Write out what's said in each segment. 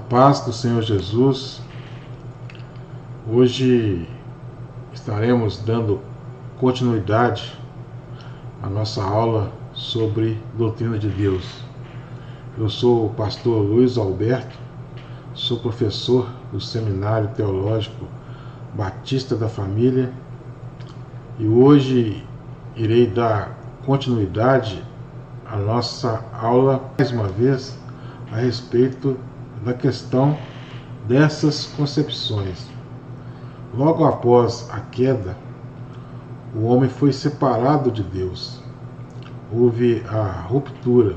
paz do Senhor Jesus. Hoje estaremos dando continuidade à nossa aula sobre doutrina de Deus. Eu sou o pastor Luiz Alberto, sou professor do Seminário Teológico Batista da Família e hoje irei dar continuidade à nossa aula, mais uma vez, a respeito da questão dessas concepções. Logo após a queda, o homem foi separado de Deus. Houve a ruptura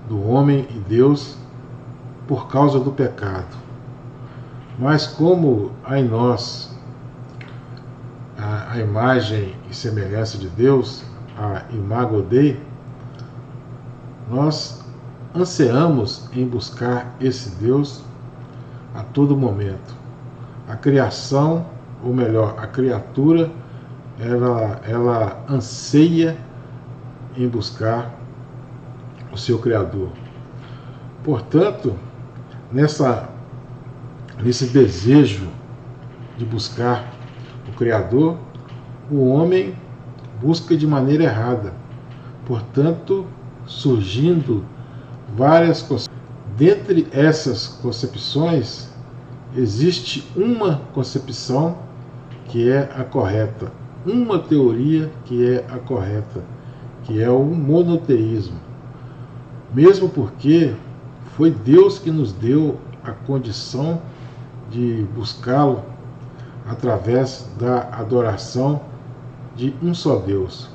do homem e Deus por causa do pecado. Mas como há em nós a imagem e semelhança de Deus, a imago Dei, nós ansiamos em buscar esse Deus a todo momento. A criação, ou melhor, a criatura, ela anseia em buscar o seu Criador. Portanto, nesse desejo de buscar o Criador, o homem busca de maneira errada. Portanto, surgindo várias concepções. Dentre essas concepções, existe uma concepção que é a correta, uma teoria que é a correta, que é o monoteísmo. Mesmo porque foi Deus que nos deu a condição de buscá-lo através da adoração de um só Deus.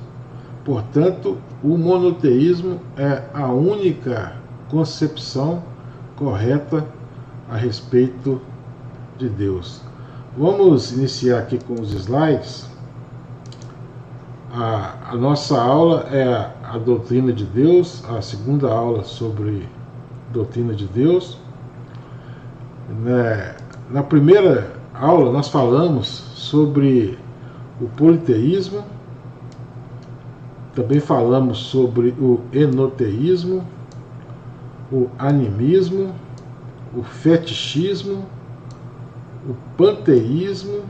Portanto, o monoteísmo é a única concepção correta a respeito de Deus. Vamos iniciar aqui com os slides. A nossa aula é a doutrina de Deus, a segunda aula sobre doutrina de Deus. Na primeira aula nós falamos sobre o politeísmo, também falamos sobre o enoteísmo, o animismo, o fetichismo, o panteísmo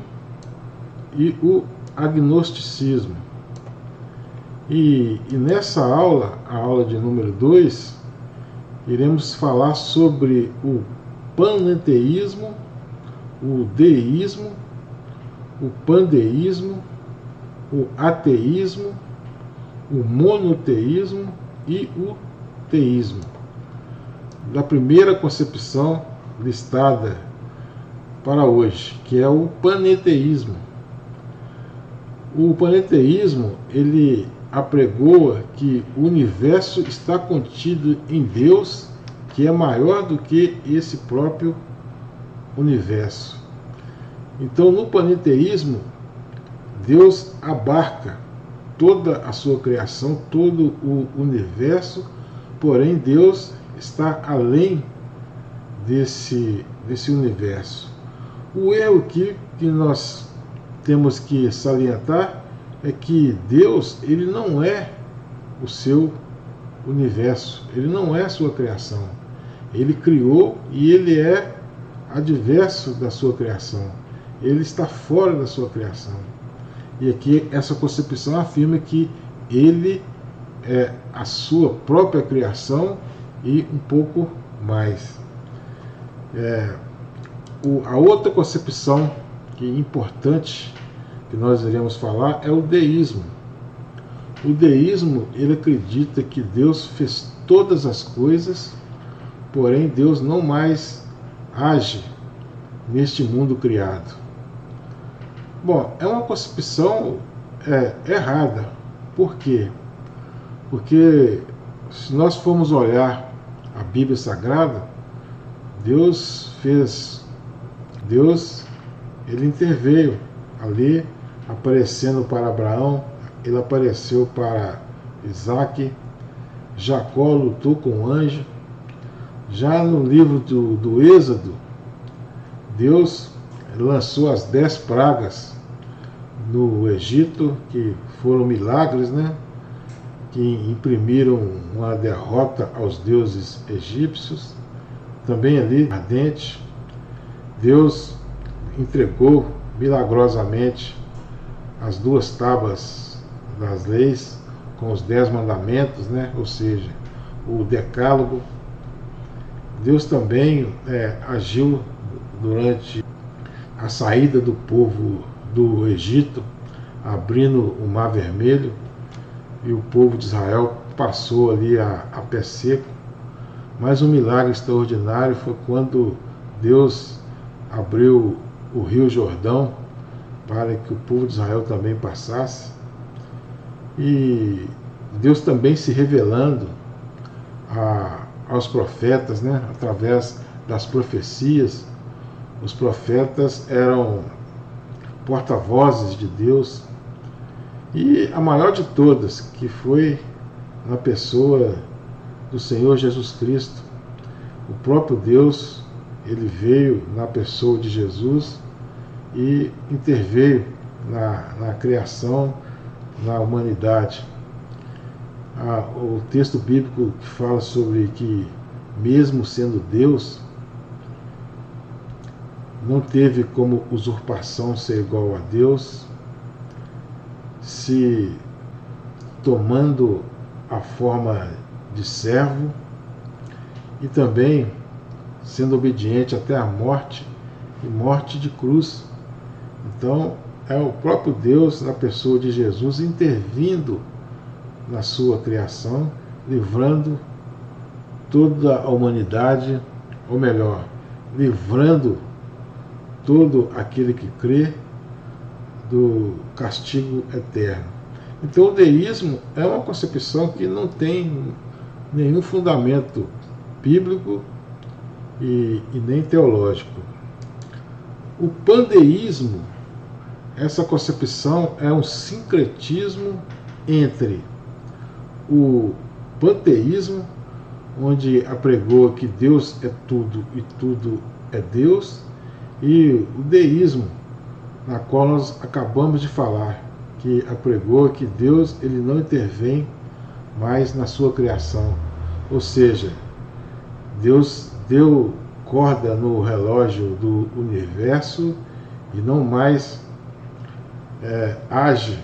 e o agnosticismo. E nessa aula, a aula de número 2, iremos falar sobre o panenteísmo, o deísmo, o pandeísmo, o ateísmo, o monoteísmo e o teísmo. Da primeira concepção listada para hoje, que é o panenteísmo. O panenteísmo, ele apregoa que o universo está contido em Deus, que é maior do que esse próprio universo. Então, no panenteísmo, Deus abarca toda a sua criação, todo o universo, porém Deus está além desse universo. O erro que nós temos que salientar é que Deus, ele não é o seu universo, ele não é a sua criação. Ele criou e ele é adverso da sua criação. Ele está fora da sua criação. E aqui essa concepção afirma que ele é a sua própria criação e um pouco mais. A outra concepção que é importante que nós iremos falar é o deísmo. O deísmo, ele acredita que Deus fez todas as coisas, porém Deus não mais age neste mundo criado. Bom, é uma concepção errada. Por quê? Porque se nós formos olhar a Bíblia Sagrada, Deus, ele interveio ali, aparecendo para Abraão, ele apareceu para Isaac, Jacó lutou com o anjo. Já no livro do Êxodo, Deus lançou as 10 pragas no Egito, que foram milagres, né? Que imprimiram uma derrota aos deuses egípcios. também ali ardente, Deus entregou milagrosamente as 2 tábuas das leis com os 10 mandamentos, né? Ou seja, o decálogo. Deus também agiu durante a saída do povo do Egito, abrindo o Mar Vermelho, e o povo de Israel passou ali a pé seco. Mas um milagre extraordinário foi quando Deus abriu o Rio Jordão para que o povo de Israel também passasse. E Deus também se revelando aos profetas, né, através das profecias. Os profetas eram porta-vozes de Deus, e a maior de todas, que foi na pessoa do Senhor Jesus Cristo. O próprio Deus, ele veio na pessoa de Jesus e interveio na criação, na humanidade. O texto bíblico que fala sobre que, mesmo sendo Deus, não teve como usurpação ser igual a Deus, se tomando a forma de servo e também sendo obediente até a morte, e morte de cruz. Então, é o próprio Deus, na pessoa de Jesus, intervindo na sua criação, livrando toda a humanidade, ou melhor, livrando todo aquele que crê do castigo eterno. Então, o deísmo é uma concepção que não tem nenhum fundamento bíblico e nem teológico. O pandeísmo, essa concepção é um sincretismo entre o panteísmo, onde apregou que Deus é tudo e tudo é Deus, e o deísmo, na qual nós acabamos de falar, que apregou que Deus ele não intervém mais na sua criação. Ou seja, Deus deu corda no relógio do universo e não mais age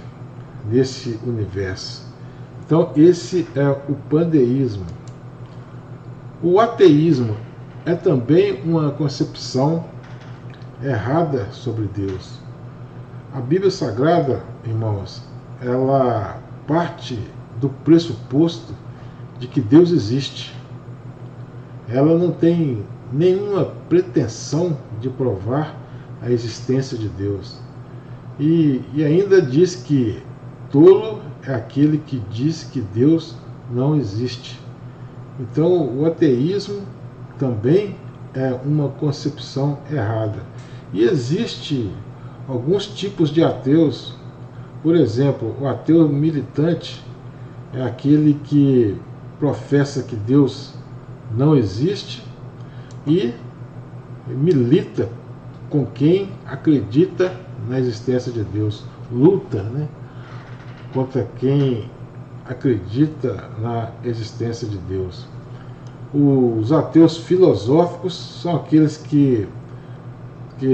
nesse universo. Então, esse é o pandeísmo. O ateísmo é também uma concepção errada sobre Deus. A Bíblia Sagrada, irmãos, ela parte do pressuposto de que Deus existe. Ela não tem nenhuma pretensão de provar a existência de Deus. E ainda diz que tolo é aquele que diz que Deus não existe. Então, o ateísmo também é uma concepção errada. E existe alguns tipos de ateus. Por exemplo, o ateu militante é aquele que professa que Deus não existe e milita com quem acredita na existência de Deus, luta, né, contra quem acredita na existência de Deus. Os ateus filosóficos são aqueles que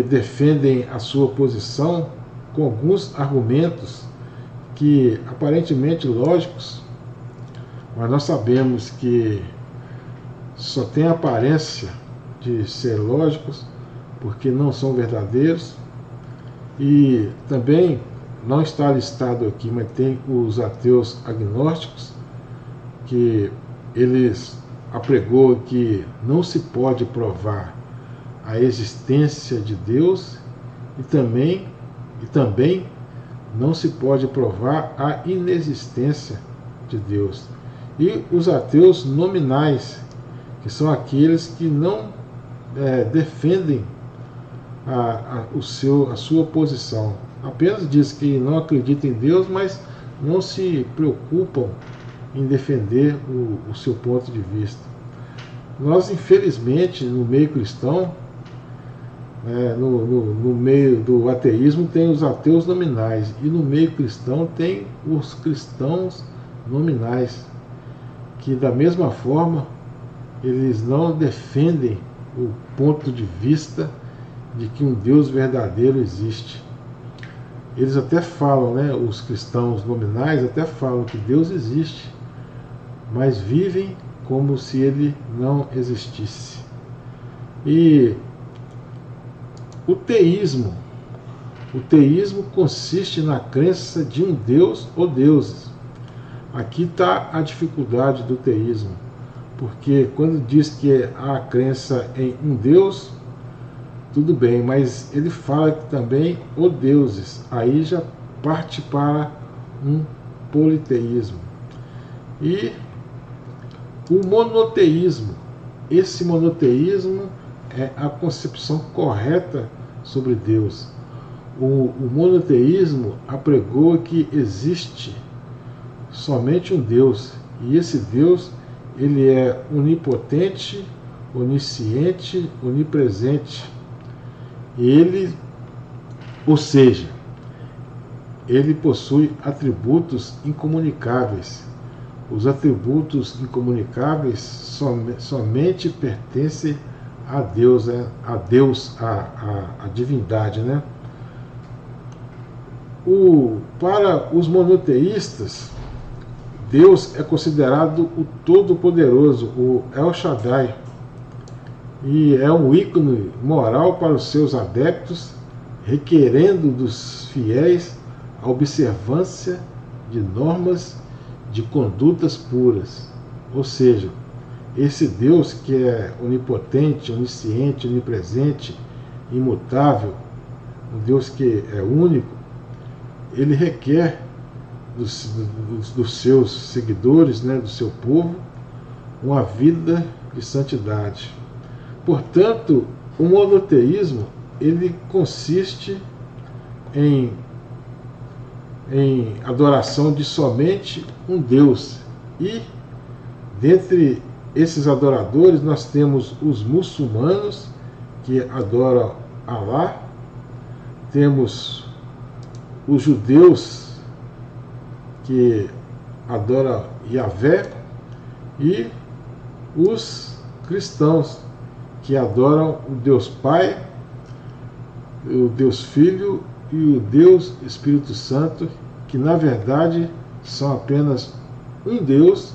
defendem a sua posição com alguns argumentos que aparentemente lógicos, mas nós sabemos que só tem a aparência de ser lógicos, porque não são verdadeiros. E também não está listado aqui, mas tem os ateus agnósticos, que eles apregou que não se pode provar a existência de Deus e também não se pode provar a inexistência de Deus. E os ateus nominais, que são aqueles que não defendem a sua posição. Apenas diz que não acreditam em Deus, mas não se preocupam em defender o seu ponto de vista. Nós, infelizmente, no meio cristão, no meio do ateísmo tem os ateus nominais, e no meio cristão tem os cristãos nominais, que da mesma forma eles não defendem o ponto de vista de que um Deus verdadeiro existe. Eles até falam, né, os cristãos nominais até falam que Deus existe, mas vivem como se ele não existisse. E o teísmo consiste na crença de um Deus ou deuses. Aqui está a dificuldade do teísmo, porque quando diz que há a crença em um Deus, tudo bem, mas ele fala que também o deuses, aí já parte para um politeísmo. E o monoteísmo, esse monoteísmo é a concepção correta sobre Deus. O monoteísmo apregou que existe somente um Deus, e esse Deus ele é onipotente, onisciente, onipresente. Ou seja, ele possui atributos incomunicáveis. Os atributos incomunicáveis somente pertencem a Deus, a divindade, né? Para os monoteístas, Deus é considerado o Todo-Poderoso, o El Shaddai, e é um ícone moral para os seus adeptos, requerendo dos fiéis a observância de normas de condutas puras. Ou seja, esse Deus que é onipotente, onisciente, onipresente, imutável, um Deus que é único, ele requer dos seus seguidores, né, do seu povo, uma vida de santidade. Portanto, o monoteísmo ele consiste em adoração de somente um Deus. E dentre esses adoradores nós temos os muçulmanos, que adoram Alá, temos os judeus, que adoram Yahvé, e os cristãos, que adoram o Deus Pai, o Deus Filho e o Deus Espírito Santo, que na verdade são apenas um Deus.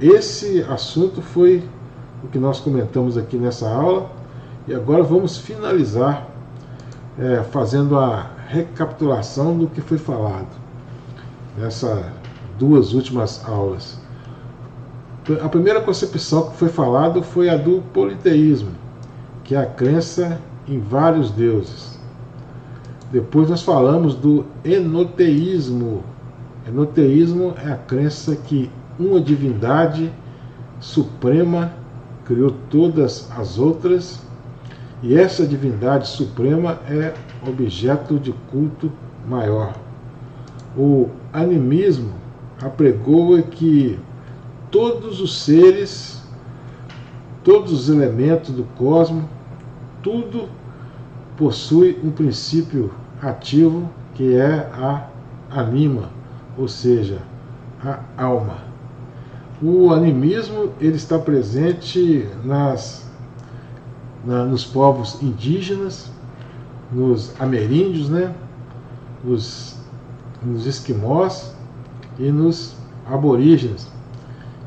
Esse assunto foi o que nós comentamos aqui nessa aula, e agora vamos finalizar fazendo a recapitulação do que foi falado nessas duas últimas aulas. A primeira concepção que foi falada foi a do politeísmo, que é a crença em vários deuses. Depois nós falamos do enoteísmo. Enoteísmo é a crença que uma divindade suprema criou todas as outras, e essa divindade suprema é objeto de culto maior. O animismo apregou que todos os seres, todos os elementos do cosmos, tudo possui um princípio ativo que é a anima, ou seja, a alma. O animismo ele está presente nos povos indígenas, nos ameríndios, né? nos esquimós e nos aborígenes.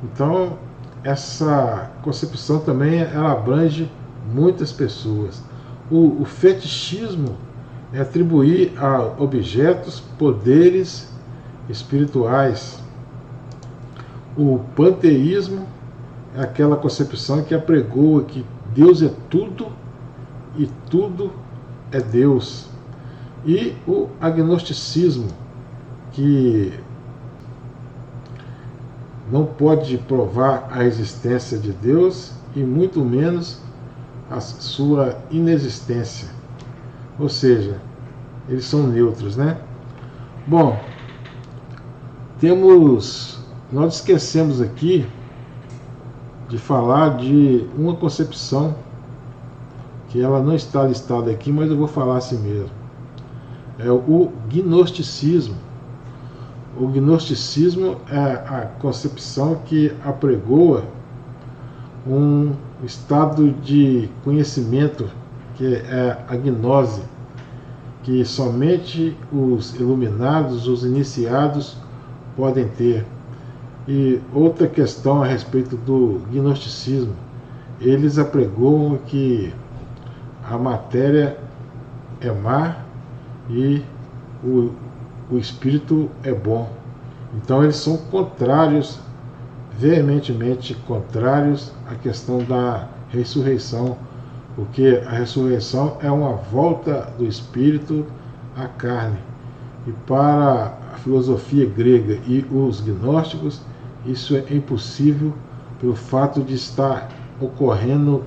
Então, essa concepção também ela abrange muitas pessoas. O fetichismo é atribuir a objetos poderes espirituais. O panteísmo é aquela concepção que apregoa que Deus é tudo e tudo é Deus. E o agnosticismo, que não pode provar a existência de Deus e muito menos a sua inexistência. Ou seja, eles são neutros, né? Bom, nós esquecemos aqui de falar de uma concepção que ela não está listada aqui, mas eu vou falar assim mesmo. É o gnosticismo. O gnosticismo é a concepção que apregoa o estado de conhecimento, que é a gnose, que somente os iluminados, os iniciados, podem ter. E outra questão a respeito do gnosticismo, eles apregoam que a matéria é má e o espírito é bom. Então eles são contrários, veementemente contrários à questão da ressurreição, porque a ressurreição é uma volta do espírito à carne. E para a filosofia grega e os gnósticos, isso é impossível pelo fato de estar ocorrendo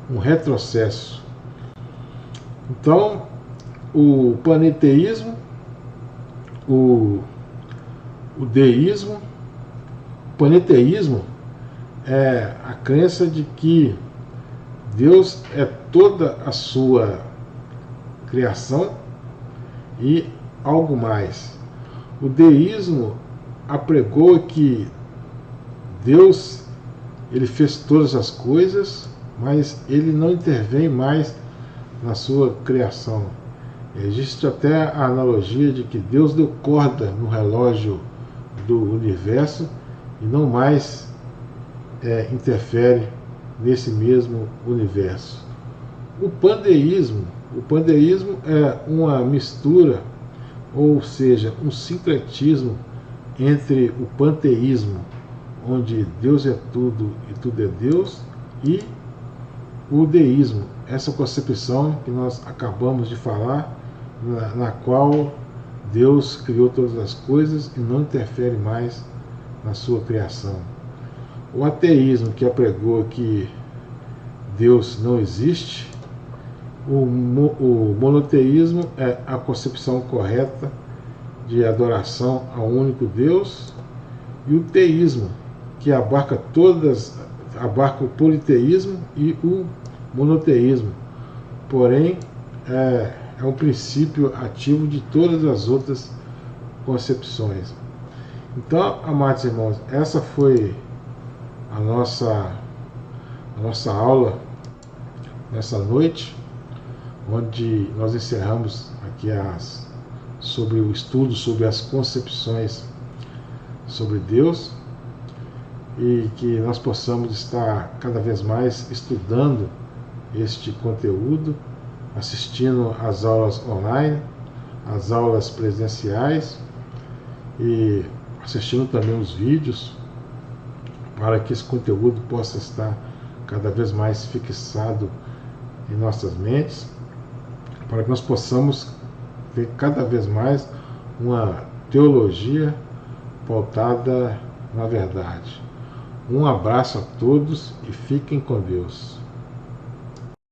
um retrocesso. Então, o panteísmo, o deísmo, o panteísmo é a crença de que Deus é toda a sua criação e algo mais. O deísmo apregou que Deus, ele fez todas as coisas, mas ele não intervém mais na sua criação. Existe até a analogia de que Deus deu corda no relógio do universo e não mais interfere nesse mesmo universo. O panteísmo é uma mistura, ou seja, um sincretismo entre o panteísmo, onde Deus é tudo e tudo é Deus, e o deísmo, essa concepção que nós acabamos de falar, na qual Deus criou todas as coisas e não interfere mais na sua criação. O ateísmo, que apregou que Deus não existe. O monoteísmo é a concepção correta de adoração ao único Deus. E o teísmo, que abarca o politeísmo e o monoteísmo. Porém, é um princípio ativo de todas as outras concepções. Então, amados irmãos, essa foi a nossa aula nessa noite, onde nós encerramos aqui sobre o estudo sobre as concepções sobre Deus, e que nós possamos estar cada vez mais estudando este conteúdo, assistindo às aulas online, às aulas presenciais e assistindo também os vídeos, para que esse conteúdo possa estar cada vez mais fixado em nossas mentes, para que nós possamos ter cada vez mais uma teologia pautada na verdade. Um abraço a todos e fiquem com Deus.